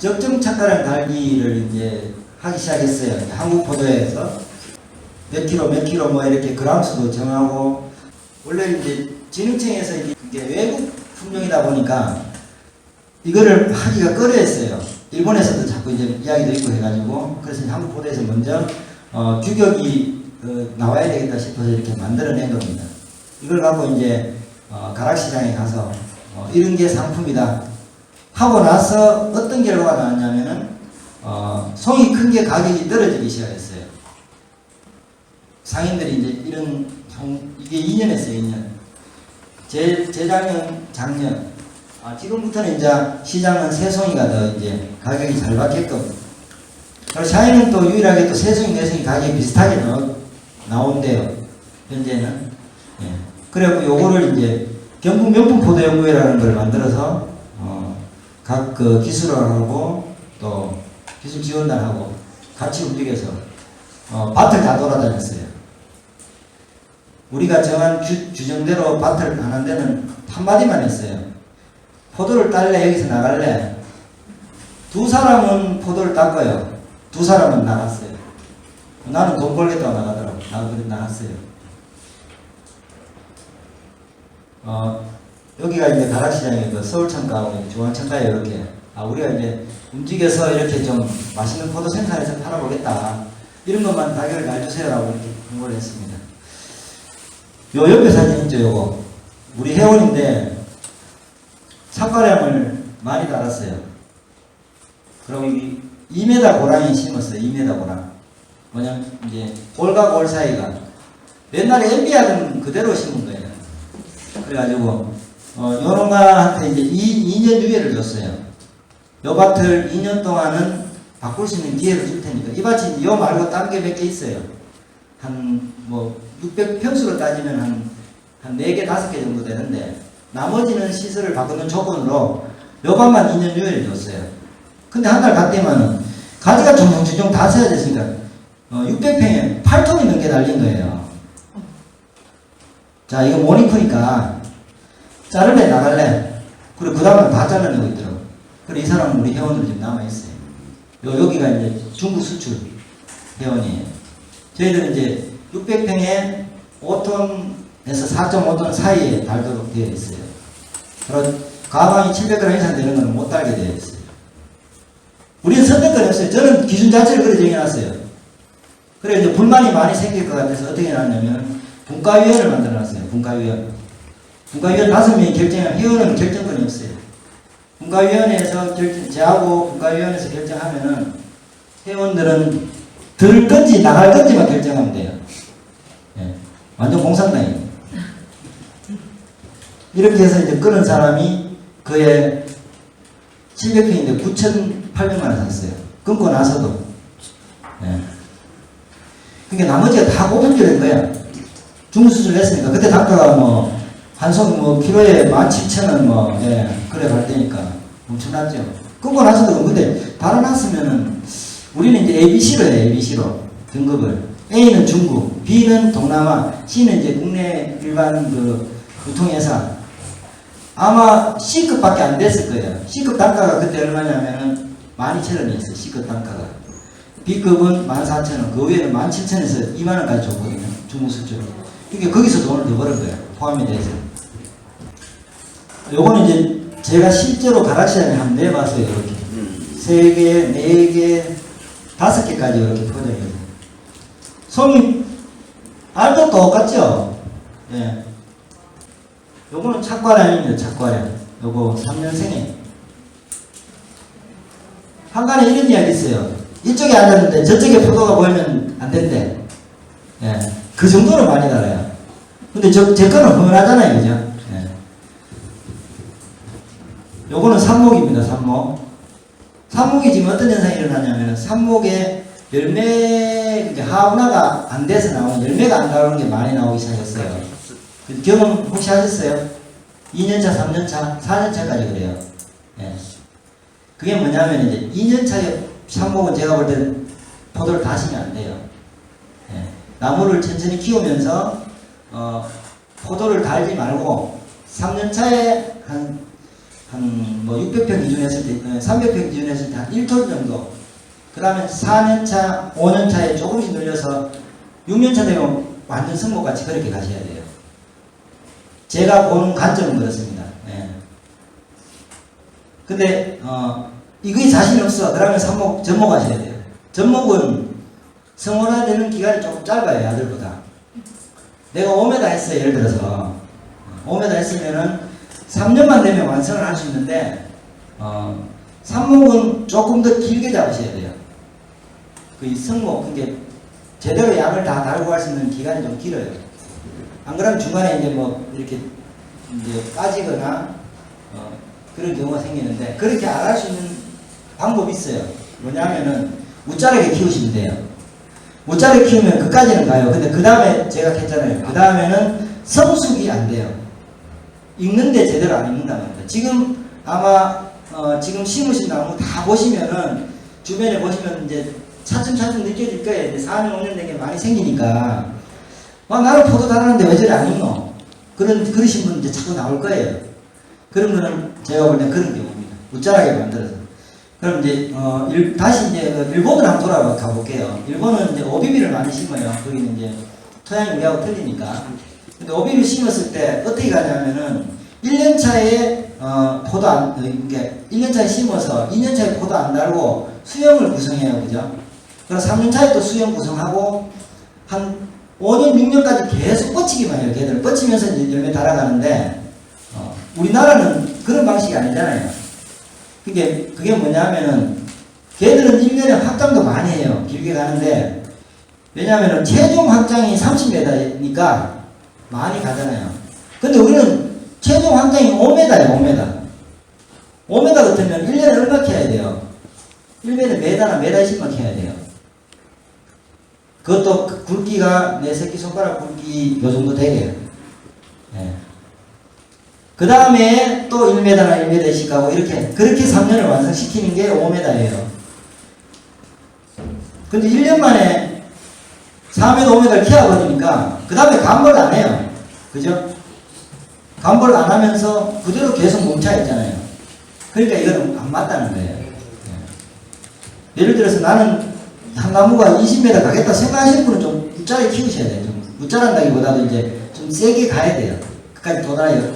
적정 착가량 달기를 이제 하기 시작했어요. 한국 포도에서 몇 킬로 뭐 이렇게 그람수도 정하고, 원래 이제 진흥청에서 이게 외국 품종이다 보니까 이거를 하기가 꺼려했어요. 일본에서도 자꾸 이제 이야기도 있고 해가지고, 그래서 한국 포도에서 먼저 규격이 나와야 되겠다 싶어서 이렇게 만들어낸 겁니다. 이걸 갖고 이제 가락시장에 가서 이런 게 상품이다 하고 나서 어떤 결과가 나왔냐면은 송이 큰 게 가격이 떨어지기 시작했어요. 상인들이 이제 이런 이게 2년 했어요. 2년. 재작년, 작년. 지금부터는 이제 시장은 새송이가 더 이제 가격이 잘 받게끔. 그리고 샤인은 또 유일하게 또 새송이, 내송이 가격이 비슷하게 나온대요. 현재는. 예. 그래갖고 요거를 이제 경북 명품 포도연구회라는 걸 만들어서 각 그 기술원하고 또 기술 지원단하고 같이 움직여서 밭을 다 돌아다녔어요. 우리가 정한 규정대로 밭을 하는 데는 한마디만 했어요. 포도를 딸래? 여기서 나갈래? 두 사람은 포도를 땄고요. 두 사람은 나갔어요. 나는 돈 벌겠다고 나가더라고. 나갔어요. 여기가 이제 가락시장에 그 서울창가하고 중앙창가에 이렇게 우리가 이제 움직여서 이렇게 좀 맛있는 포도 생산해서 팔아보겠다. 이런 것만 가격을 잘 주세요라고 이렇게 공고를 했습니다. 요 옆에 사진 있죠, 요거. 우리 회원인데 삭과량을 많이 달았어요. 그럼 2m 고랑이 심었어요. 2m 고랑. 뭐냐면 이제 골과 골 사이가 옛날에 MBR은 그대로 심은 거예요. 그래가지고 요놈한테 이제 2년 유예를 줬어요. 요 밭을 2년 동안은 바꿀 수 있는 기회를 줄 테니까. 이 밭이 요 말고 딴 게 몇 개 있어요. 한 뭐 600평수로 따지면 한 4개, 5개 정도 되는데, 나머지는 시설을 바꾸는 조건으로 요 밭만 2년 유예를 줬어요. 근데 한 달 갔더니만은 가지가 종종 다 써야 됐으니까 600평에 8톤이 넘게 달린 거예요. 자, 이거 모니크니까 자를래 나갈래? 그리고 그 다음은 다 잘라내고 있더라고. 그래, 이 사람은 우리 회원들 지금 남아있어요. 여기가 이제 중국 수출 회원이에요. 저희들은 이제 600평에 5톤에서 4.5톤 사이에 달도록 되어 있어요. 그리고 가방이 700g 이상 되는 건 못 달게 되어 있어요. 우리는 선택권이 없어요. 저는 기준 자체를 그렇게 정해놨어요. 그래, 이제 불만이 많이 생길 것 같아서 어떻게 해놨냐면, 분과위원회를 만들어놨어요. 분과위원 5명이 결정하면 회원은 결정권이 없어요. 분과위원회에서 저하고 분과위원회에서 결정하면은 회원들은 들 건지 나갈 건지만 결정하면 돼요. 예. 완전 공산당이에요. 이렇게 해서 이제 끊은 사람이 그의 700평인데 9,800만 원 샀어요. 끊고 나서도. 예. 그러니까 나머지가 다 고품질된 거야. 중수술 냈으니까. 그때 단가가 뭐 한송 뭐 키로에 17,000원 뭐 그래 갈 때니까 엄청났죠. 끊고 나서도. 근데 달아났으면은 우리는 이제 ABC로 해요. ABC로 등급을. A는 중국, B는 동남아, C는 이제 국내 일반 그 유통회사. 아마 C급밖에 안 됐을 거예요. C급 단가가 그때 얼마냐면은 12,000원이었어요. C급 단가가. B급은 14,000원, 그 위에는 17,000원에서 20,000원까지 줬거든요. 중국 수출로. 그러니까 거기서 돈을 더 버는 거예요. 포함이 돼서. 요거는 이제 제가 실제로 가락시장에 한번 내봤어요. 이렇게 3개, 4개, 5개까지 이렇게 포장해서. 송이 알도 똑같죠? 예. 요거는 착과량입니다. 착과량. 요거 3년생에. 한간에 이런 이야기 있어요. 이쪽에 앉았는데 저쪽에 포도가 보이면 안 된대. 예. 그 정도로 많이 달아요. 근데 제 거는 흥건하잖아요. 그죠? 예. 요거는 삽목입니다. 삽목. 삽목이 지금 어떤 현상이 일어나냐면, 삽목에 열매, 이제 하운화가 안 돼서 나오는, 열매가 안 나오는 게 많이 나오기 시작했어요. 그 경험 혹시 하셨어요? 2년차, 3년차, 4년차까지 그래요. 예. 그게 뭐냐면, 이제 2년차에 삽목은 제가 볼 때는 포도를 다 심으면 안 돼요. 예. 나무를 천천히 키우면서 포도를 달지 말고 3년차에 한 한 뭐 600평 기준했을 때, 300평 기준했을 때 한 1톤 정도. 그 다음에 4년차, 5년차에 조금씩 늘려서 6년차 되면 완전 성목같이 그렇게 가셔야 돼요. 제가 보는 관점은 그렇습니다. 예. 근데, 이거에 자신 없어. 그러면 삼목, 전목 하셔야 돼요. 전목은 성원화되는 기간이 조금 짧아요, 아들보다. 내가 5m 했어요, 예를 들어서. 5m 했으면은 3년만 되면 완성을 할 수 있는데, 삼목은 조금 더 길게 잡으셔야 돼요. 그 성목, 그게 제대로 양을 다 달고 갈 수 있는 기간이 좀 길어요. 안 그러면 중간에 이제 뭐 이렇게 이제 빠지거나 그런 경우가 생기는데, 그렇게 안 할 수 있는 방법이 있어요. 뭐냐면은 무자르게 키우시면 돼요. 무자르게 키우면 그까지는 가요. 근데 그 다음에 제가 했잖아요. 그 다음에는 성숙이 안 돼요. 익는데 제대로 안 익는단 말입니다. 지금 아마 지금 심으신 나무 다 보시면은 주변에 보시면 이제 차츰차츰 느껴질 거예요. 이제 4년 5년 된 게 많이 생기니까 나는 포도 달았는데 왜 저리 안 익노? 그러신 분 이제 자꾸 나올 거예요. 그런 거는 제가 볼 때 그런 경우입니다. 무자르게 만들어서. 그럼 이제 다시 이제 일본을 한번 돌아가 볼게요. 일본은 이제 오비비를 많이 심어요. 거기는 이제 토양이 우리하고 틀리니까. 근데 오비를 심었을 때 어떻게 가냐면은 1년차에 포도 안, 이게 1년차에 심어서 2년차에 포도 안 달고 수영을 구성해요. 그죠? 그럼 3년차에 또 수영 구성하고 한 5년, 6년까지 계속 뻗치기만 해요. 걔들 뻗치면서 이제 열매 달아가는데 우리나라는 그런 방식이 아니잖아요. 그게 뭐냐면은 걔들은 1년에 확장도 많이 해요. 길게 가는데 왜냐하면 최종 확장이 30m니까 많이 가잖아요. 근데 우리는 최종 확장이 5m예요. 5m. 5m 같으면 1년에 얼마 캐야 돼요? 1년에 메다나 메다 20만 캐야 돼요. 그것도 굵기가 내 새끼손가락 굵기 요 정도 되게요. 네. 그 다음에 또 1m나 1m씩 가고 그렇게 3년을 완성시키는 게 5m예요. 근데 1년 만에 4m, 5m를 키워버리니까 그 다음에 감벌 안 해요. 그죠? 감벌 안 하면서 그대로 계속 멈춰있잖아요. 그러니까 이건 안 맞다는 거예요. 예를 들어서 나는 한 나무가 20m 가겠다 생각하시는 분은 좀 무자르게 키우셔야 돼요. 좀 무자란다기보다도 이제 좀 세게 가야 돼요. 끝까지 도달해요.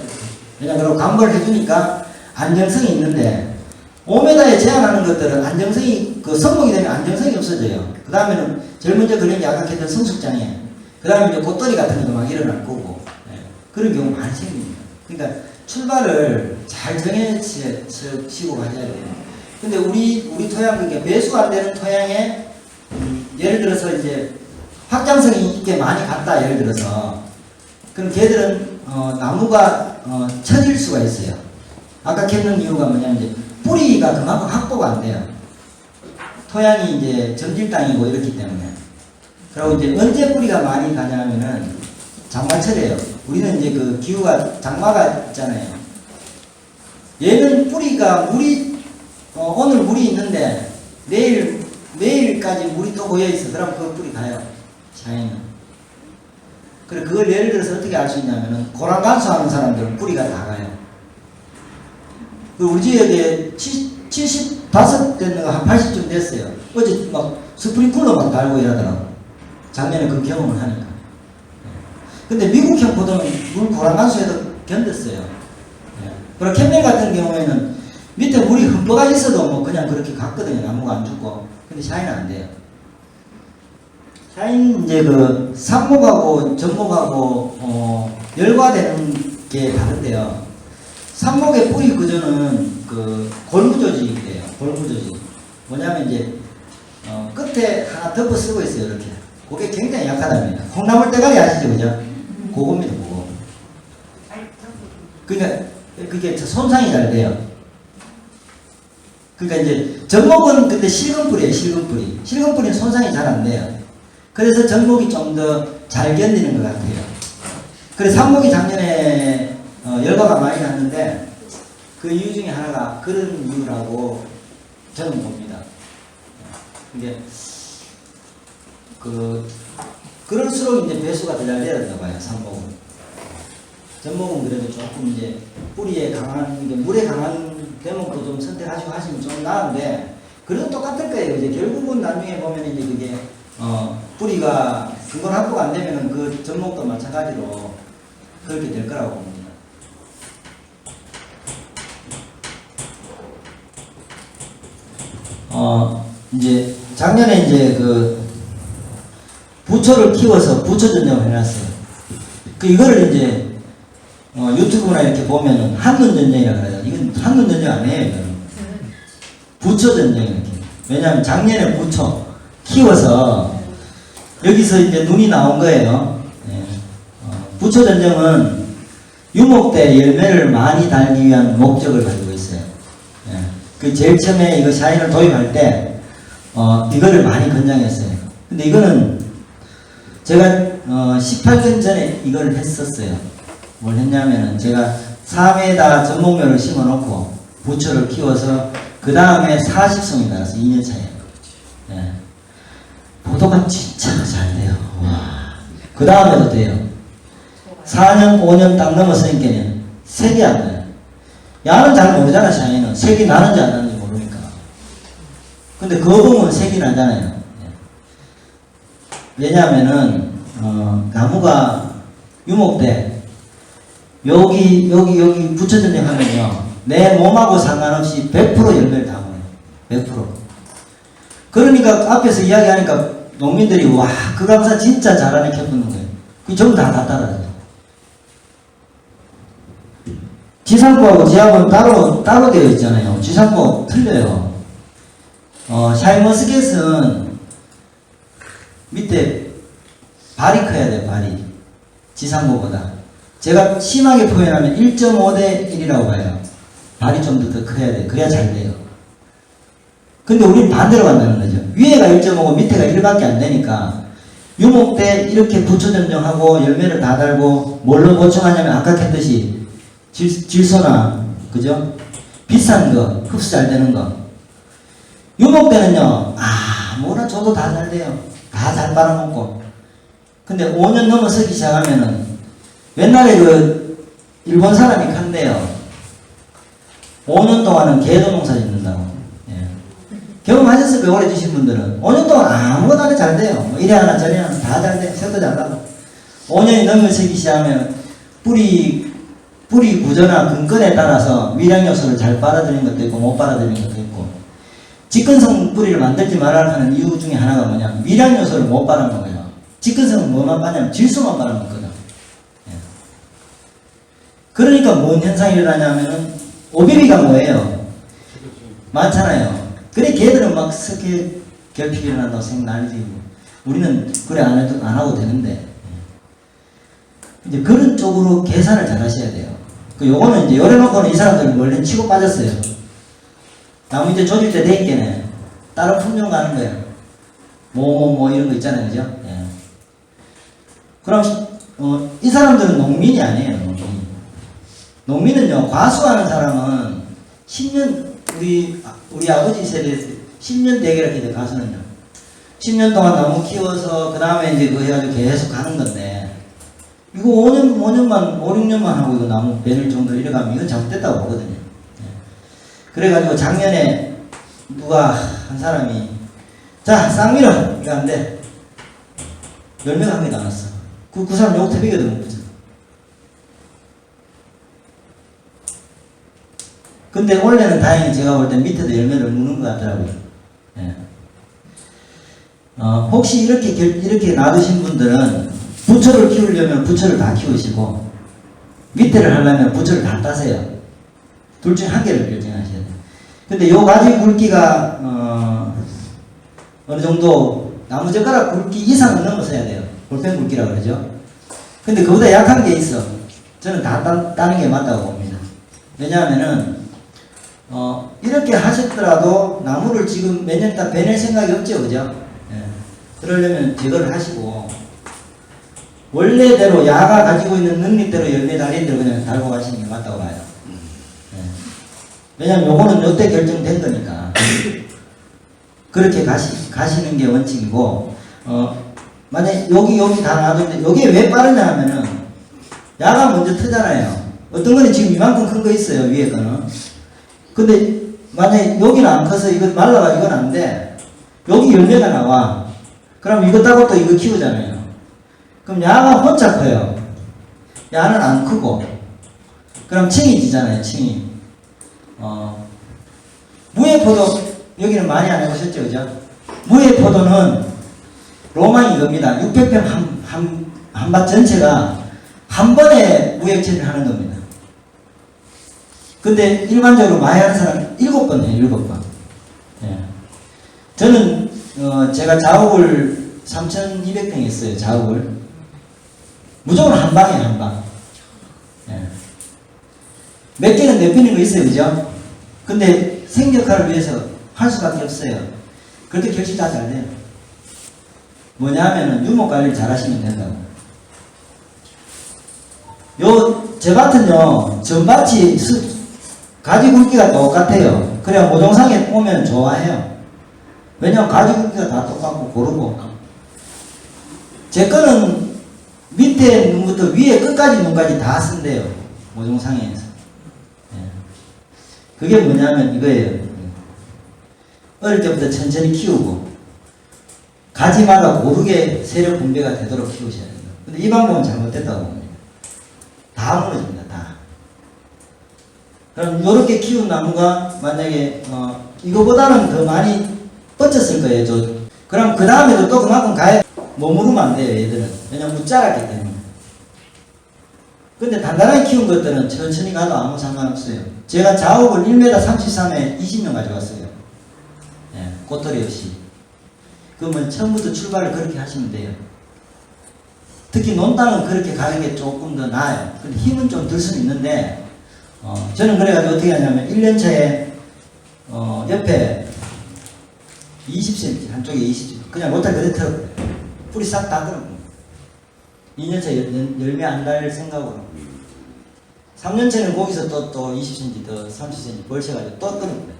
왜냐면 감벌을 해주니까 안정성이 있는데 5m에 제한하는 것들은 안정성이 성목이 되면 안정성이 없어져요. 그 다음에는 제일 먼저 그런 게 아까 했던 성숙장애, 그 다음에 이제 꽃돌이 같은 것도 막 일어날 거고 그런 경우 많이 생깁니다. 그러니까 출발을 잘 정해시고 가셔야 돼요. 근데 우리 토양, 그게 배수가 안 되는 토양에 예를 들어서 이제 확장성이 있게 많이 갔다, 예를 들어서 그럼 걔들은 나무가 처질 수가 있어요. 아까 캤는 이유가 뭐냐면 이제 뿌리가 그만큼 확보가 안 돼요. 토양이 이제 점질 땅이고 이렇기 때문에. 그리고 이제 언제 뿌리가 많이 가냐면은 장마철이에요. 우리는 이제 그 기후가 장마가 있잖아요. 얘는 뿌리가 오늘 물이 있는데 내일까지 물이 또 고여 있어. 그럼 그 뿌리 가요. 자연은. 그래 그걸 예를 들어서 어떻게 알 수 있냐면은 고랑 간수하는 사람들은 뿌리가 다 가요. 우리 지역에 75 됐는가 한 80쯤 됐어요. 어제 막 스프링클러 막 달고 이러더라고. 작년에 그 경험을 하니까. 근데 미국형 포도는 물 고랑 간수에도 견뎠어요. 그리고 캠벨 같은 경우에는 밑에 물이 흠뻑 있어도 뭐 그냥 그렇게 갔거든요. 나무가 안 죽고. 근데 샤인은 안 돼요. 샤인 이제 그 삽목하고 전목하고 열과되는 게 다른데요. 삽목의 뿌리 구조는 그 골무조직이에요. 골무조직. 뭐냐면 이제 끝에 하나 덮어 쓰고 있어요. 이렇게. 그게 굉장히 약하답니다. 콩나물 대가리 아시죠, 그죠? 그겁니다, 그거. 그러니까 그게 손상이 잘 돼요. 그러니까 이제 전목은 근데 실근 뿌리예요. 실근 뿌리. 실근 뿌리는 손상이 잘 안 돼요. 그래서 전목이 좀 더 잘 견디는 것 같아요. 그래서 삽목이 작년에 열과가 많이 났는데 그 이유 중에 하나가 그런 이유라고 저는 봅니다. 이게 그럴수록 이제 배수가 더 잘 되었나 봐요. 삽목은. 접목은 그래도 조금 이제 뿌리에 강한, 이제 물에 강한 대목도 좀 선택하시고 하시면 좀 나은데, 그래도 똑같을 거예요. 이제 결국은 나중에 보면 이제 그게, 뿌리가 근본 확보가 안 되면은 그 접목도 마찬가지로 그렇게 될 거라고 봅니다. 이제 작년에 이제 그 부초를 키워서 부초 전쟁을 해놨어요. 그 이거를 이제 유튜브나 이렇게 보면은 한눈 전쟁이라고 그래요. 이건 한눈 전쟁 아니에요. 이거는. 부초 전쟁 이렇게. 왜냐하면 작년에 부초 키워서 여기서 이제 눈이 나온 거예요. 예. 부초 전쟁은 유목대 열매를 많이 달기 위한 목적을 가지고 있어요. 예. 그 제일 처음에 이거 샤인을 도입할 때 이거를 많이 권장했어요. 근데 이거는 제가 18년 전에 이걸 했었어요. 뭘 했냐면은 제가 3회에다 전목묘를 심어놓고 부초를 키워서 그 다음에 40송이 달았어요. 2년 차에. 예. 포도가 진짜 잘 돼요. 그 다음에도 돼요. 4년, 5년 딱 넘었으니까는 색이 안 나요. 야는 잘 모르잖아, 샤인은. 색이 나는지 안 나는지 모르니까. 근데 거봉은 색이 나잖아요. 왜냐하면은, 나무가 유목대, 여기 부처전쟁 하면요. 내 몸하고 상관없이 100% 열매를 다 먹어요. 100%. 그러니까 앞에서 이야기하니까 농민들이 와, 그 감사 진짜 잘하네 켜놓는 거예요. 그 전부 다 따라요. 지상포하고 지하고는 따로 되어 있잖아요. 지상포 틀려요. 샤인머스켓은 밑에 발이 커야 돼요, 발이. 지상포보다. 제가 심하게 표현하면 1.5대 1이라고 봐요. 발이 좀 더 커야 돼요. 그래야 잘 돼요. 근데 우리는 반대로 간다는 거죠. 위에가 1.5고 밑에가 1밖에 안 되니까 유목 때 이렇게 부초 전정하고 열매를 다 달고 뭘로 보충하냐면 아까 했듯이 질소나 그죠? 비싼 거, 흡수 잘 되는 거. 유목 때는요, 뭐나 줘도 다 잘 돼요. 다 잘 빨아먹고. 근데 5년 넘어서기 시작하면은 옛날에 그 일본 사람이 간대요. 5년 동안은 개도 농사 짓는다고. 예. 경험하셨을 거예요, 오래 주신 분들은. 5년 동안 아무것도 안 해도 잘 돼요. 뭐 이래 하나 저래 하나 다 잘 돼요. 색도 잘 나고. 5년이 넘어서기 시작하면 뿌리 구조나 근근에 따라서 위량 요소를 잘 빨아들이는 것도 있고 못 빨아들이는 것도 있고. 직근성 뿌리를 만들지 말아야 하는 이유 중에 하나가 뭐냐. 위량 요소를 못 빨아먹어요. 직근성은 뭐만 빠냐면 질소만 빨아먹거든. 예. 그러니까 뭔 현상이 일어나냐면은 오비비가 뭐예요? 많잖아요. 그래 걔들은 막 썩게 결핍이 일어난다고 난리지고 우리는 그래 안 하고 되는데 이제 그런 쪽으로 계산을 잘 하셔야 돼요. 그 요거는 이제 열어놓고는 이 사람들은 원래 치고 빠졌어요. 나무 이제 조질 때 되니까는 다른 품종 가는 거예요. 뭐 이런 거 있잖아요, 그죠? 예. 그럼 이 사람들은 농민이 아니에요. 농민은요, 과수하는 사람은 10년, 우리 아버지 세대에서 10년 대계를 기대 가수는요. 10년 동안 나무 키워서, 그 다음에 이제 그거 해가지고 계속 가는 건데, 이거 5년, 6년만 하고 이거 나무 베늘 정도 이래 가면 이건 잘못됐다고 보거든요. 그래가지고 작년에 누가 한 사람이, 자, 쌍밀어! 이거 안 돼. 열매가 한 개도 안 왔어. 그 사람 욕 태비게도 못 붙여. 근데 원래는 다행히 제가 볼 때 밑에도 열매를 무는 것 같더라고요. 예. 혹시 이렇게 놔두신 분들은 부초를 키우려면 부초를 다 키우시고 밑에를 하려면 부초를 다 따세요. 둘 중에 한 개를 결정하셔야 돼요. 근데 요 가지 굵기가 어느 정도 나무젓가락 굵기 이상은 넘어서야 돼요. 볼펜 굵기라고 그러죠. 근데 그보다 약한 게 있어. 저는 다 따는 게 맞다고 봅니다. 왜냐하면은 이렇게 하셨더라도 나무를 지금 몇 년 있다 베낼 생각이 없죠, 그죠? 예. 그러려면 제거를 하시고 원래대로 야가 가지고 있는 능력대로 열매 달린 대로 그냥 달고 가시는 게 맞다고 봐요. 예. 왜냐면 요거는 요때 결정된 거니까 그렇게 가시는 게 원칙이고 만약 여기 다 놔두는데 여기에 왜 빠르냐 하면은 야가 먼저 트잖아요. 어떤 거는 지금 이만큼 큰 거 있어요, 위에 거는. 근데 만약에 여기는 안 커서 이거 말라가 이건 안 돼. 여기 열매가 나와. 그럼 이거 따고 또 이거 키우잖아요. 그럼 야가 혼자 커요. 야는 안 크고. 그럼 층이 지잖아요, 층이. 무예포도, 여기는 많이 안 해보셨죠, 그죠? 무예포도는 로망이 이겁니다. 600평 한 밭 전체가 한 번에 무예처리를 하는 겁니다. 근데 일반적으로 많이 하는 사람은 7번 해요, 7번. 예. 저는, 제가 자욱을 3,200평 했어요, 자욱을. 무조건 한 방이에요, 한 방. 예. 몇 개는 내피는 거 있어요, 그죠? 근데 생격화를 위해서 할 수밖에 없어요. 그렇게 결실 다 잘 돼요. 뭐냐 하면은 유목 관리를 잘 하시면 된다고. 제 밭은요, 전밭이 가지 굵기가 똑같아요. 그래야 모종상에 오면 좋아해요. 왜냐면 가지 굵기가 다 똑같고 고르고. 제 거는 밑에 눈부터 위에 끝까지 눈까지 다 쓴대요. 모종상에서. 예. 그게 뭐냐면 이거예요. 어릴 때부터 천천히 키우고 가지마다 고르게 세력 분배가 되도록 키우셔야 돼요. 근데 이 방법은 잘못됐다고 봅니다. 다 무너집니다. 다. 그럼 이렇게 키운 나무가 만약에 이거보다는 더 많이 뻗쳤을 거예요. 그럼 그 다음에도 또 그만큼 가야 머무르면 안 돼요. 얘들은. 왜냐면 못 자랐기 때문에. 근데 단단하게 키운 것들은 천천히 가도 아무 상관없어요. 제가 자욱을 1m 33에 20명 가져왔어요. 예, 꽃돌이 없이. 그러면 처음부터 출발을 그렇게 하시면 돼요. 특히 논땅은 그렇게 가는 게 조금 더 나아요. 근데 힘은 좀 들 수는 있는데, 저는 그래가지고 어떻게 하냐면 1년차에 옆에 20cm, 한쪽에 20cm, 그냥 못할 그대로 털어버려요. 뿌리 싹 다 끊어버려요. 2년차 열매 안 달 생각으로. 3년차는 거기서 또 20cm 더 30cm 벌쳐가지고 또 끊어버려요.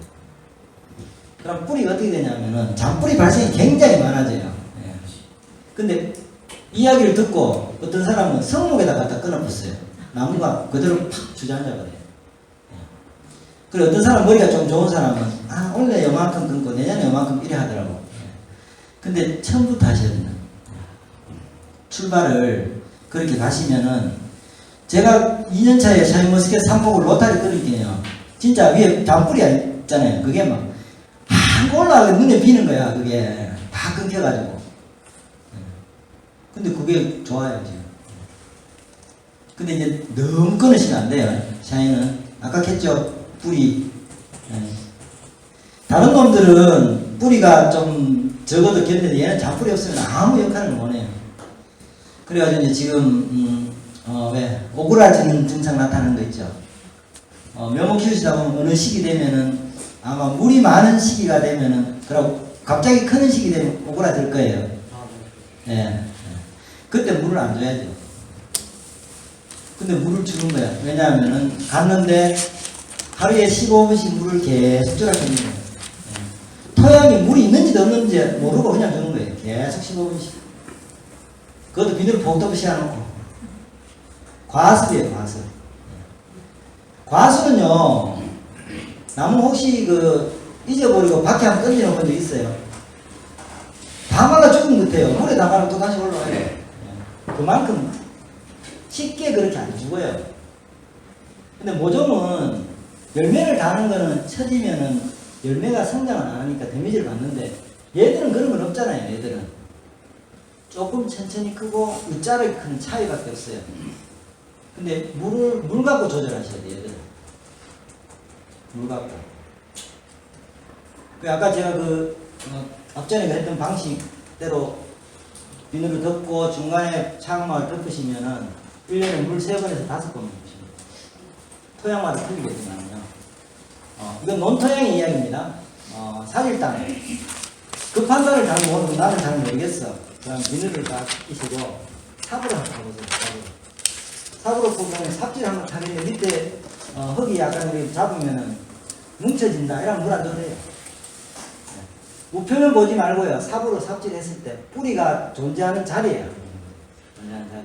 그럼 뿌리가 어떻게 되냐면은 잔뿌리 발생이 굉장히 많아져요. 예. 근데 이야기를 듣고 어떤 사람은 성목에다 갖다 끊어봤어요. 나무가 그대로 팍 주저앉아버려요. 예. 그리고 어떤 사람 머리가 좀 좋은 사람은 원래 요만큼 끊고 내년에 요만큼 이래 하더라고. 예. 근데 처음부터 하셔야 된다. 출발을 그렇게 가시면은 제가 2년차에 샤인머스켓 상목을 로타리 끊을게요. 진짜 위에 잔뿌리 있잖아요. 그게 막 올라가게 눈에 비는 거야. 그게 다 끊겨가지고. 근데 그게 좋아요 지금. 근데 이제 너무 끊으시면 안 돼요. 샤인은 아까 했죠. 뿌리. 다른 놈들은 뿌리가 좀 적어도 견디는데 얘는 잔뿌리 없으면 아무 역할을 못해요. 그래가지고 이제 지금 왜 오그라지는 증상 나타나는 거 있죠. 묘목 키우시다 보면 어느 시기 되면은 아마 물이 많은 시기가 되면은 그리고 갑자기 크는 시기 되면 오그라들 거예요. 네. 그때 물을 안 줘야죠. 근데 물을 주는 거야. 왜냐하면은 갔는데 하루에 15분씩 물을 계속 줘라 주는 거예요. 토양이 물이 있는지도 없는지 모르고 그냥 주는 거예요. 계속 15분씩. 그것도 비닐을 복 덮어 씌워놓고. 과습이에요, 과습. 과습은요, 나무 혹시 잊어버리고 밖에 한번 던져놓은 적 있어요? 다 말라 죽은 것 같아요. 물에 담가면 또 다시 올라와요. 그만큼 쉽게 그렇게 안 죽어요. 근데 모종은 열매를 다는 거는 처지면은 열매가 성장을 안 하니까 데미지를 받는데 얘들은 그런 건 없잖아요. 얘들은 조금 천천히 크고 웃자르게 큰 차이밖에 없어요. 근데 물 갖고 조절하셔야 돼요. 얘들은 물 갖고. 아까 제가 앞전에 했던 방식대로 비늘을 덮고 중간에 차광막을 덮으시면은 1년에 물 3번에서 5번 붓습니다. 토양마다 틀리겠지만요. 이건 논토양의 이야기입니다. 사실상 그 판단을 잘 모르고 나는 잘 모르겠어. 그럼 비늘을 다 끼시고 삽으로 한번 타보세요. 삽으로 보면 삽질 한번 타는데 밑에 흙이 약간 이렇게 잡으면은 뭉쳐진다. 이러면 물 안 줘도 돼요. 우표면 보지 말고요. 삽으로 삽질했을 때 뿌리가 존재하는 자리예요. 존재하는 자리.